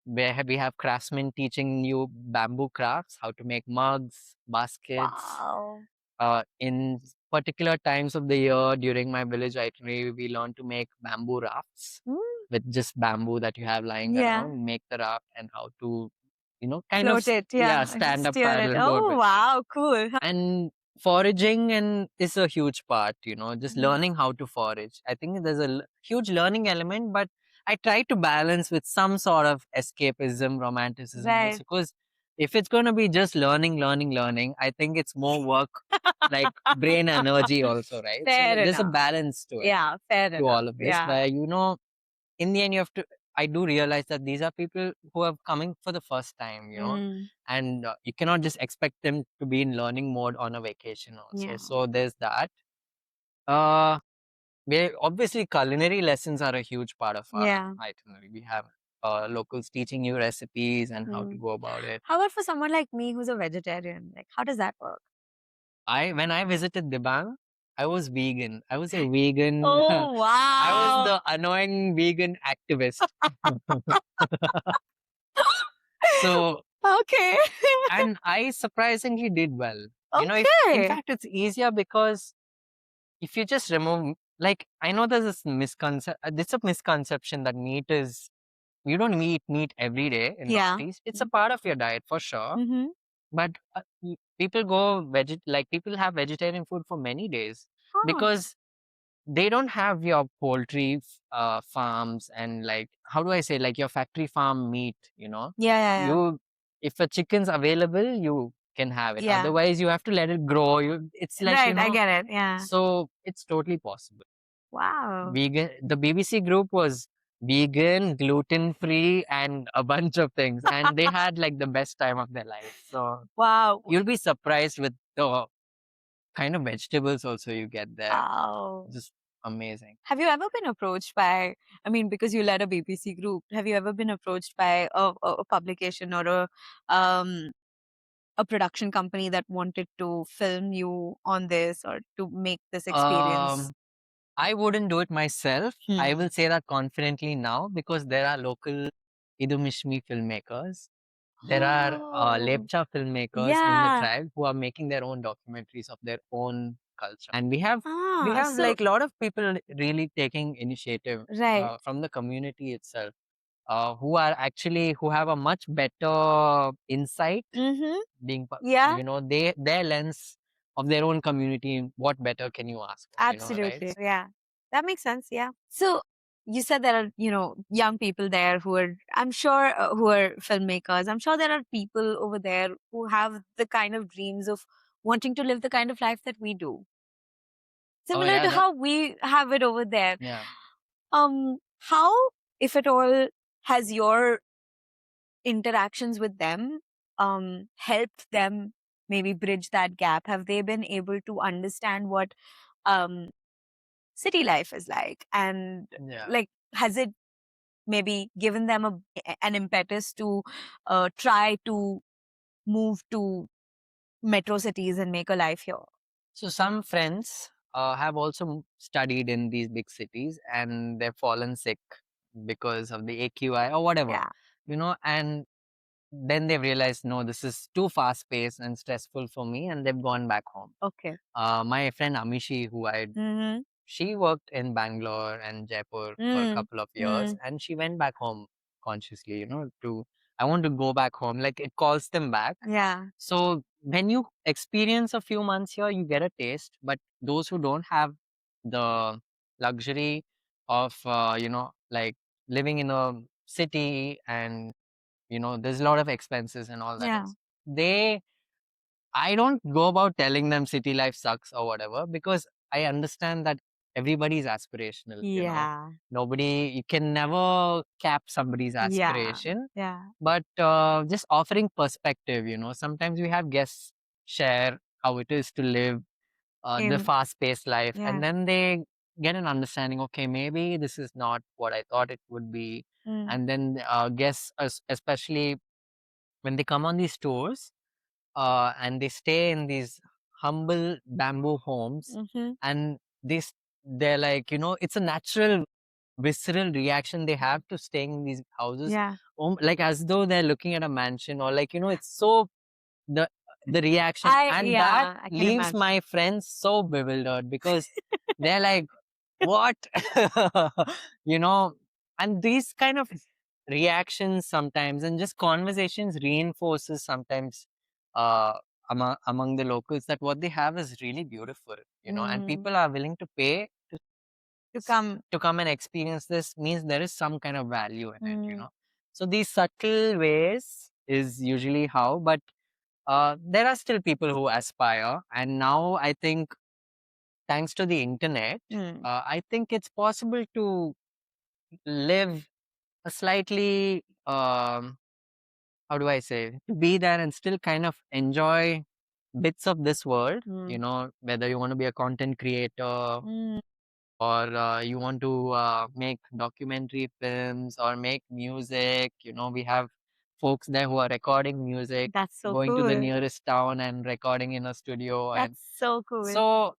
Where we have craftsmen teaching you bamboo crafts, how to make mugs, baskets. Wow. In particular times of the year during my village itinerary, we learn to make bamboo rafts Mm. with just bamboo that you have lying Yeah. around, make the raft, and how to, kind of, Float it. yeah, Yeah. stand up Steer it. paddle board Oh with. wow. Cool. And foraging and is a huge part, just Mhm. learning how to forage. I think there's a huge learning element, but I try to balance with some sort of escapism, romanticism also, Right. because if it's going to be just learning, I think it's more work, like brain energy also, right? So Fair there's a enough. balance to it, Yeah. Fair to enough. all of this, Yeah. where, in the end, you have to. I do realize that these are people who are coming for the first time, Mm. and you cannot just expect them to be in learning mode on a vacation also. Yeah. So there's that. Uh, where obviously culinary lessons are a huge part of our Yeah. itinerary. We have locals teaching you recipes and how to Mm. go about it. How about for someone like me who's a vegetarian? Like, how does that work? When I visited Dibang, I was vegan. I was a vegan. Oh, I was wow. the annoying vegan activist. So Okay. and I surprisingly did well. If in Okay. fact it's easier because if you just remove, like, I know there's this it's a misconception that meat is, you don't eat meat every day in Yeah. Northeast. It's a part of your diet for sure. Mm-hmm. But people go like people have vegetarian food for many days Huh. because they don't have your poultry farms, and, like, how do I say, like, your factory farm meat, Yeah, yeah, yeah. you if a chicken's available, you can have it. Yeah. Otherwise, you have to let it grow. It's like, Right, I get it. Yeah. so it's totally possible. Wow. Vegan, the BBC group was vegan, gluten free, and a bunch of things, and they had like the best time of their life. So Wow. you'll be surprised with the kind of vegetables also you get there. Wow. Just amazing. Have you ever been approached by, I mean, because you led a BBC group, have you ever been approached by a publication or a a production company that wanted to film you on this or to make this experience? Um, I wouldn't do it myself. I Hmm. will say that confidently now because there are local Idumishmi filmmakers. There are Oh, Lepcha filmmakers in the yeah. tribe who are making their own documentaries of their own culture, and we Ah, have so like a lot of people really taking initiative right. from the community itself, who are actually who have a much better insight Mm-hmm. being Yeah, their lens of their own community. What better can you ask for, right? absolutely. Yeah. That makes sense. Yeah. So you said there are, young people there who are, I'm sure, who are filmmakers. I'm sure there are people over there who have the kind of dreams of wanting to live the kind of life that we do, Oh similar yeah, to that how we have it over there. yeah. How, if at all, has your interactions with them helped them maybe bridge that gap? Have they been able to understand what um city life is like, and Yeah. like has it maybe given them an impetus to try to move to metro cities and make a life here? So some friends have also studied in these big cities and they've fallen sick because of the AQI or whatever, Yeah. and then they've realized, no, this is too fast paced and stressful for me, and they've gone back home. Okay. My friend Amishi, Mm-hmm. she worked in Bangalore and Jaipur for a Mm. couple of years, Mm. and she went back home consciously, I want to go back home. Like it calls them back. Yeah. So when you experience a few months here, you get a taste. But those who don't have the luxury of, like living in a city and, there's a lot of expenses and all that Yeah. else. I don't go about telling them city life sucks or whatever because I understand that everybody's aspirational. Yeah. You can never cap somebody's Yeah. aspiration, Yeah. but just offering perspective. Sometimes we have guests share how it is to live the In fast-paced life, Yeah. and then they get an understanding. Okay, maybe this is not what I thought it would be, Mm. and then guests, especially when they come on these tours, and they stay in these humble bamboo homes, Mm-hmm. and they're like, it's a natural visceral reaction they have to staying in these houses, Yeah. like as though they're looking at a mansion, or like, it's so the the reaction, and that I can leaves imagine. my friends so bewildered because they're like, what? you know and these kind of reactions sometimes, and just conversations reinforces sometimes, uh among the locals, that what they have is really beautiful, and Mm. people are willing to pay To come. to come and experience this, means there is some kind of value in it. Mm. So these subtle ways is usually how, but there are still people who aspire, and now I think, thanks to the internet, Mm. I think it's possible to live a slightly, how do I say, to be there and still kind of enjoy bits of this world, Mm. whether you want to be a content creator, Mm. or you want to make documentary films or make music. We have folks there who are recording music, That's so going to the cool. nearest town and recording in a studio. And That's so cool. so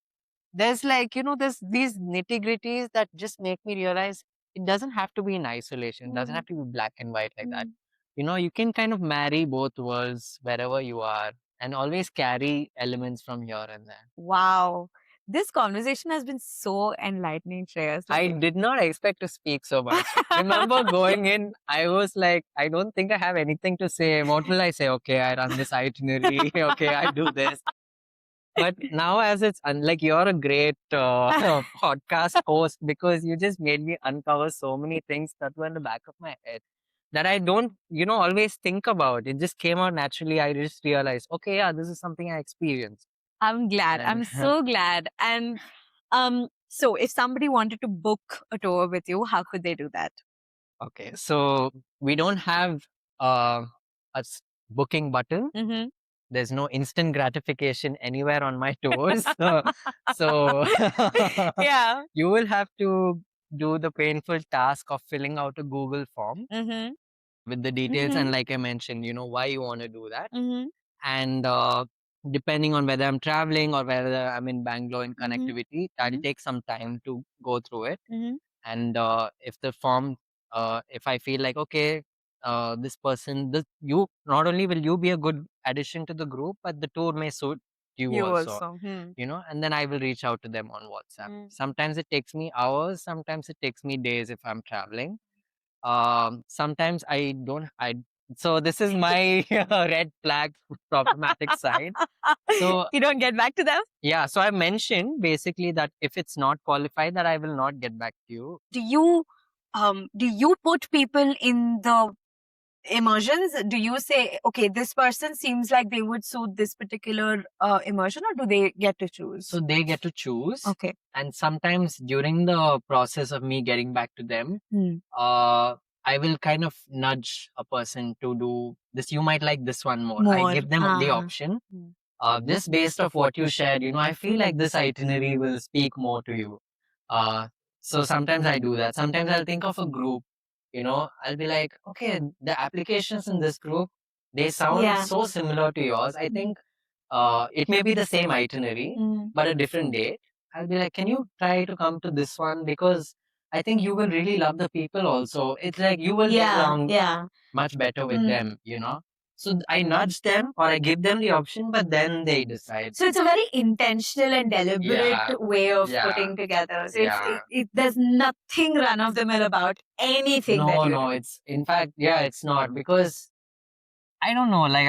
there's like, there's these nitty-gritties that just make me realize it doesn't have to be in isolation, it doesn't Mm. have to be black and white like that. Mm. You can kind of marry both worlds wherever you are, and always carry elements from here and there. Wow. This conversation has been so enlightening, Shreyas. I did not expect to speak so much. Remember going in, I was like, I don't think I have anything to say. What will I say? Okay, I run this itinerary. Okay, I do this. But now, as it's like, you're a great podcast host, because you just made me uncover so many things that were in the back of my head that I don't, always think about. It just came out naturally. I just realized, okay, yeah, this is something I experienced. I'm glad. And I'm so glad. And so if somebody wanted to book a tour with you, how could they do that? okay, so we don't have uh, booking button. Mm-hmm. There's no instant gratification anywhere on my tours. So Yeah. you will have to do the painful task of filling out a Google form Mm-hmm. with the details. Mm-hmm. And like I mentioned, why you want to do that. Mm-hmm. and depending on whether I'm traveling or whether I'm in Bangalore in connectivity, that'll take some time to go through it. And if the form, if I feel like okay, this person, this you not only will you be a good addition to the group, but the tour may suit you You also. also. You know, and then I will reach out to them on WhatsApp. Sometimes it takes me hours, sometimes it takes me days if I'm traveling. Sometimes I don't. So this is my red flag problematic side. So You don't get back to them? yeah, so I mentioned basically that if it's not qualified, that I will not get back to you. Do you put people in the immersions? Do you say, okay, this person seems like they would suit this particular immersion, or do they get to choose? So they get to choose. Okay. And sometimes during the process of me getting back to them, I will kind of nudge a person to do this. You might like this one more. I give them the option. Just based off what you shared, you know, I feel like this itinerary will speak more to you. Uh, so sometimes I do that. Sometimes I'll think of a group, you know, I'll be like, okay, the applications in this group, they sound so similar to yours. I think it may be the same itinerary, but a different date. I'll be like, can you try to come to this one? Because I think you will really love the people also. It's like you will get along much better with them, you know? So I nudge them or I give them the option, but then they decide. So it's a very intentional and deliberate way of putting together. So there's nothing run of the mill about anything that you do. No, it's in fact, it's not, because I don't know, like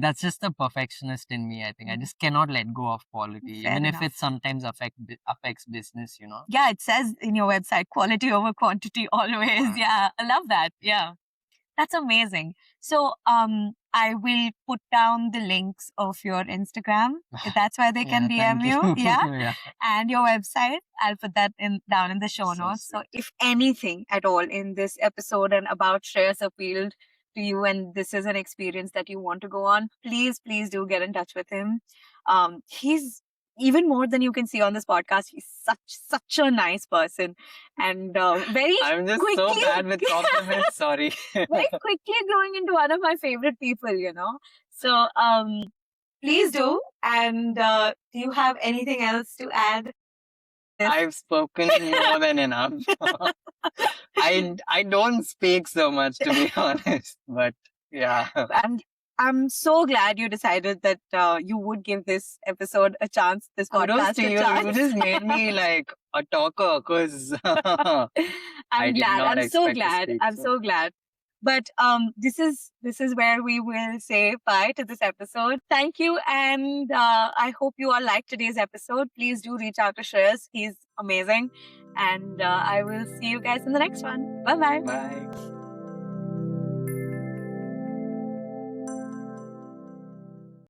that's just the perfectionist in me. I think I just cannot let go of quality, Fair even enough. if it sometimes affects business, you know. Yeah, it says in your website, quality over quantity always. Yeah, I love that. Yeah. That's amazing. So I will put down the links of your Instagram. If that's where they can DM thank you. Yeah. Yeah. And your website. I'll put that down in the show So notes. So sweet. if anything at all in this episode and about Shreyas appealed to you and this is an experience that you want to go on, please do get in touch with him. He's even more than you can see on this podcast. He's such a nice person, and very I'm just quickly, so bad with compliments. Sorry. very quickly growing into one of my favorite people, you know. So please do. And do you have anything else to add? I've spoken more than enough. I don't speak so much, to be honest, but yeah. I'm so glad you decided that you would give this episode a chance. This podcast to a you. chance. You just made me like a talker, because I'm glad. I'm so glad. I'm so. so glad. But this is where we will say bye to this episode. Thank you, and I hope you all liked today's episode. Please do reach out to Shreyas. He's amazing, and I will see you guys in the next one. Bye-bye. Bye.